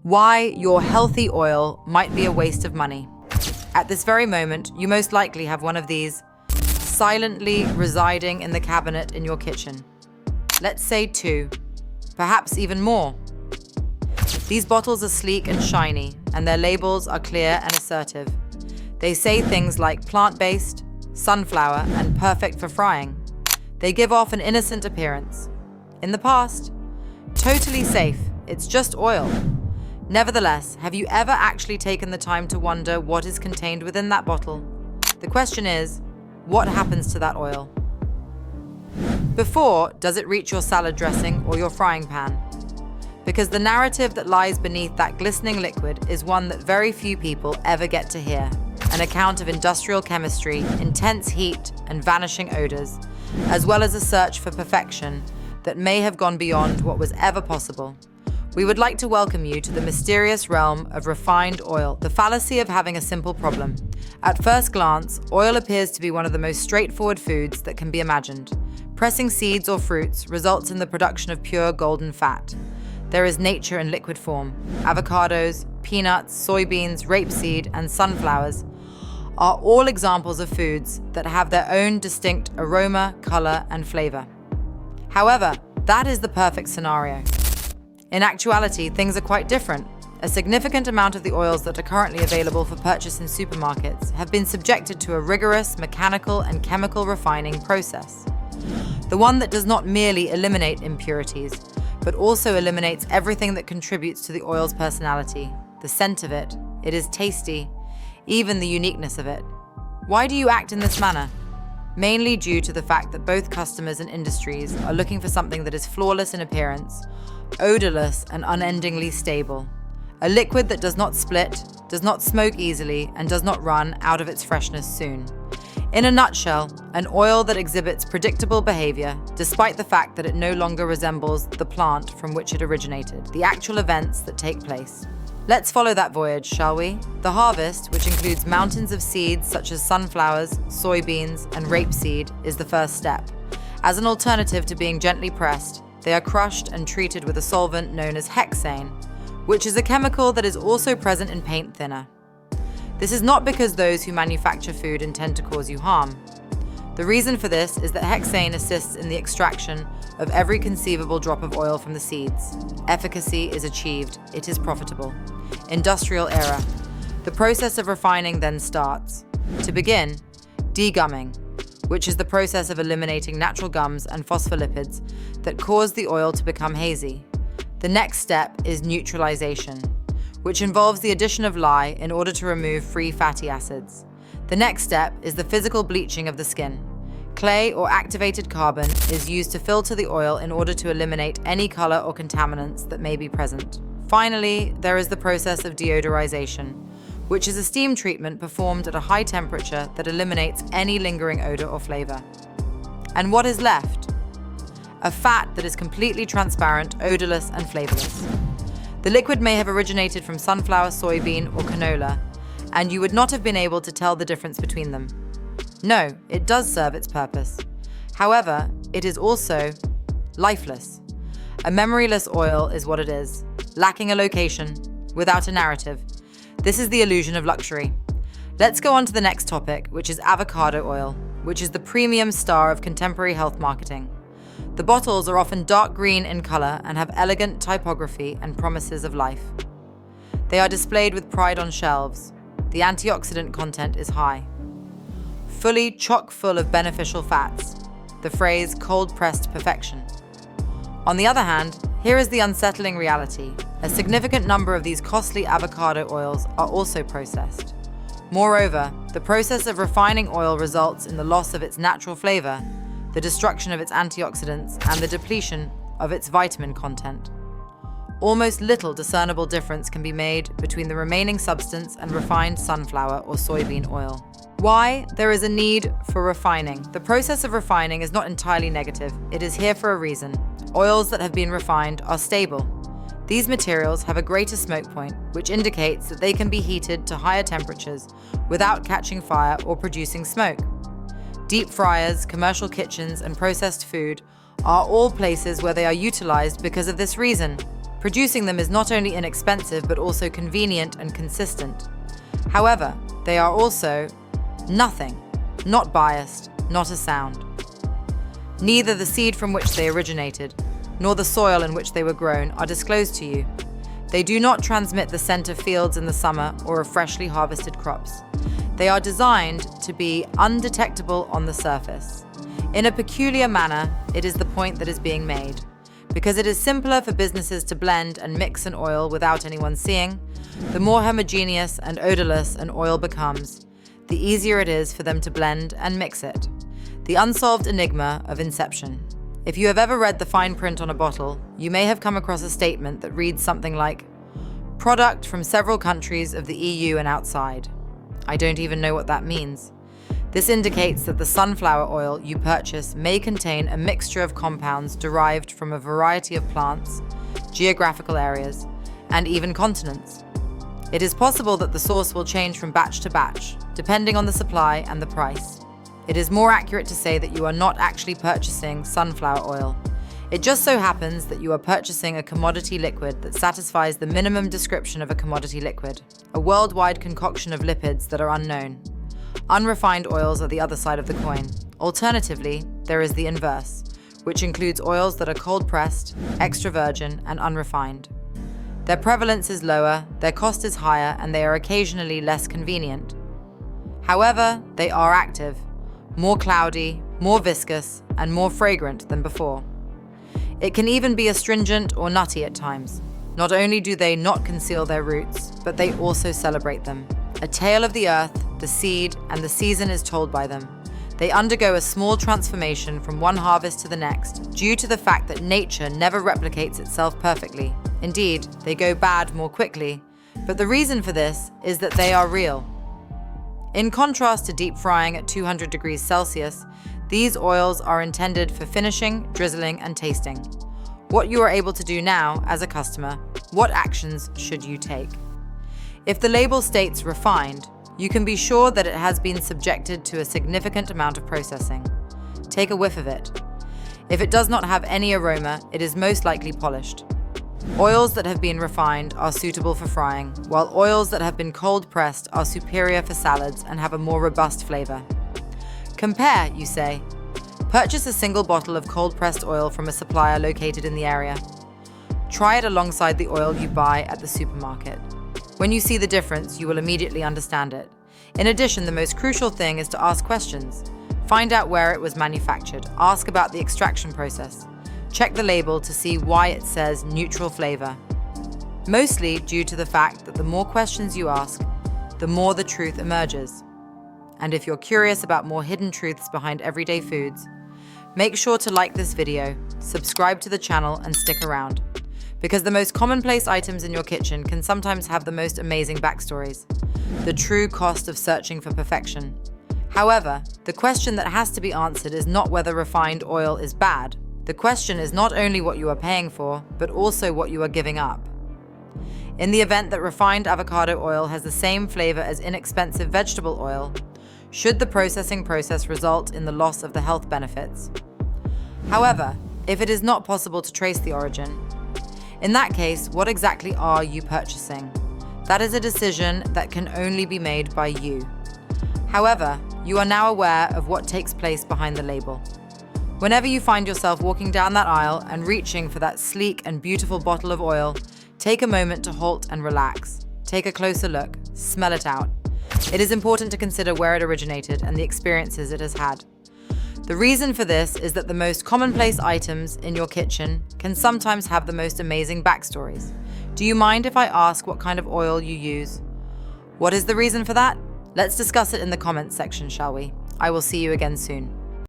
Why your healthy oil might be a waste of money. At this very moment, you most likely have one of these silently residing in the cabinet in your kitchen. Let's say 2, perhaps even more. These bottles are sleek and shiny, and their labels are clear and assertive. They say things like plant-based, sunflower, and perfect for frying. They give off an innocent appearance. In the past, totally safe, it's just oil. Nevertheless, have you ever actually taken the time to wonder what is contained within that bottle? The question is, what happens to that oil? Before, does it reach your salad dressing or your frying pan? Because the narrative that lies beneath that glistening liquid is one that very few people ever get to hear. An account of industrial chemistry, intense heat, and vanishing odors, as well as a search for perfection that may have gone beyond what was ever possible. We would like to welcome you to the mysterious realm of refined oil, the fallacy of having a simple problem. At first glance, oil appears to be one of the most straightforward foods that can be imagined. Pressing seeds or fruits results in the production of pure golden fat. There is nature in liquid form. Avocados, peanuts, soybeans, rapeseed, and sunflowers are all examples of foods that have their own distinct aroma, color, and flavor. However, that is the perfect scenario. In actuality, things are quite different. A significant amount of the oils that are currently available for purchase in supermarkets have been subjected to a rigorous mechanical and chemical refining process. The one that does not merely eliminate impurities, but also eliminates everything that contributes to the oil's personality. The scent of it, it is tasty, even the uniqueness of it. Why do you act in this manner? Mainly due to the fact that both customers and industries are looking for something that is flawless in appearance, odorless and unendingly stable. A liquid that does not split, does not smoke easily, and does not run out of its freshness soon. In a nutshell, an oil that exhibits predictable behavior, despite the fact that it no longer resembles the plant from which it originated, the actual events that take place. Let's follow that voyage, shall we? The harvest, which includes mountains of seeds such as sunflowers, soybeans, and rapeseed, is the first step. As an alternative to being gently pressed, they are crushed and treated with a solvent known as hexane, which is a chemical that is also present in paint thinner. This is not because those who manufacture food intend to cause you harm. The reason for this is that hexane assists in the extraction of every conceivable drop of oil from the seeds. Efficacy is achieved. It is profitable. Industrial era. The process of refining then starts. To begin, degumming, which is the process of eliminating natural gums and phospholipids that cause the oil to become hazy. The next step is neutralization, which involves the addition of lye in order to remove free fatty acids. The next step is the physical bleaching of the skin. Clay or activated carbon is used to filter the oil in order to eliminate any color or contaminants that may be present. Finally, there is the process of deodorization, which is a steam treatment performed at a high temperature that eliminates any lingering odor or flavor. And what is left? A fat that is completely transparent, odorless, and flavorless. The liquid may have originated from sunflower, soybean, or canola, and you would not have been able to tell the difference between them. No, it does serve its purpose. However, it is also lifeless. A memoryless oil is what it is, lacking a location, without a narrative. This is the illusion of luxury. Let's go on to the next topic, which is avocado oil, which is the premium star of contemporary health marketing. The bottles are often dark green in color and have elegant typography and promises of life. They are displayed with pride on shelves. The antioxidant content is high. Fully chock full of beneficial fats. The phrase cold-pressed perfection. On the other hand, here is the unsettling reality. A significant number of these costly avocado oils are also processed. Moreover, the process of refining oil results in the loss of its natural flavor, the destruction of its antioxidants, and the depletion of its vitamin content. Almost little discernible difference can be made between the remaining substance and refined sunflower or soybean oil. Why? There is a need for refining. The process of refining is not entirely negative. It is here for a reason. Oils that have been refined are stable. These materials have a greater smoke point, which indicates that they can be heated to higher temperatures without catching fire or producing smoke. Deep fryers, commercial kitchens, and processed food are all places where they are utilized because of this reason. Producing them is not only inexpensive, but also convenient and consistent. However, they are also nothing, not biased, not a sound. Neither the seed from which they originated, nor the soil in which they were grown are disclosed to you. They do not transmit the scent of fields in the summer or of freshly harvested crops. They are designed to be undetectable on the surface. In a peculiar manner, it is the point that is being made. Because it is simpler for businesses to blend and mix an oil without anyone seeing, the more homogeneous and odorless an oil becomes, the easier it is for them to blend and mix it. The unsolved enigma of inception. If you have ever read the fine print on a bottle, you may have come across a statement that reads something like, "Product from several countries of the EU and outside." I don't even know what that means. This indicates that the sunflower oil you purchase may contain a mixture of compounds derived from a variety of plants, geographical areas, and even continents. It is possible that the source will change from batch to batch, depending on the supply and the price. It is more accurate to say that you are not actually purchasing sunflower oil. It just so happens that you are purchasing a commodity liquid that satisfies the minimum description of a commodity liquid, a worldwide concoction of lipids that are unknown. Unrefined oils are the other side of the coin. Alternatively, there is the inverse, which includes oils that are cold-pressed, extra virgin, and unrefined. Their prevalence is lower, their cost is higher, and they are occasionally less convenient. However, they are active, more cloudy, more viscous, and more fragrant than before. It can even be astringent or nutty at times. Not only do they not conceal their roots, but they also celebrate them. A tale of the earth, the seed, and the season is told by them. They undergo a small transformation from one harvest to the next due to the fact that nature never replicates itself perfectly. Indeed, they go bad more quickly, but the reason for this is that they are real. In contrast to deep frying at 200 degrees Celsius, these oils are intended for finishing, drizzling, and tasting. What you are able to do now, as a customer, what actions should you take? If the label states refined, you can be sure that it has been subjected to a significant amount of processing. Take a whiff of it. If it does not have any aroma, it is most likely polished. Oils that have been refined are suitable for frying, while oils that have been cold pressed are superior for salads and have a more robust flavor. Compare, you say. Purchase a single bottle of cold pressed oil from a supplier located in the area. Try it alongside the oil you buy at the supermarket. When you see the difference, you will immediately understand it. In addition, the most crucial thing is to ask questions. Find out where it was manufactured. Ask about the extraction process. Check the label to see why it says neutral flavor. Mostly due to the fact that the more questions you ask, the more the truth emerges. And if you're curious about more hidden truths behind everyday foods, make sure to like this video, subscribe to the channel, and stick around. Because the most commonplace items in your kitchen can sometimes have the most amazing backstories. The true cost of searching for perfection. However, the question that has to be answered is not whether refined oil is bad. The question is not only what you are paying for, but also what you are giving up. In the event that refined avocado oil has the same flavor as inexpensive vegetable oil, should the processing process result in the loss of the health benefits? However, if it is not possible to trace the origin, in that case, what exactly are you purchasing? That is a decision that can only be made by you. However, you are now aware of what takes place behind the label. Whenever you find yourself walking down that aisle and reaching for that sleek and beautiful bottle of oil, take a moment to halt and relax. Take a closer look, smell it out. It is important to consider where it originated and the experiences it has had. The reason for this is that the most commonplace items in your kitchen can sometimes have the most amazing backstories. Do you mind if I ask what kind of oil you use? What is the reason for that? Let's discuss it in the comments section, shall we? I will see you again soon.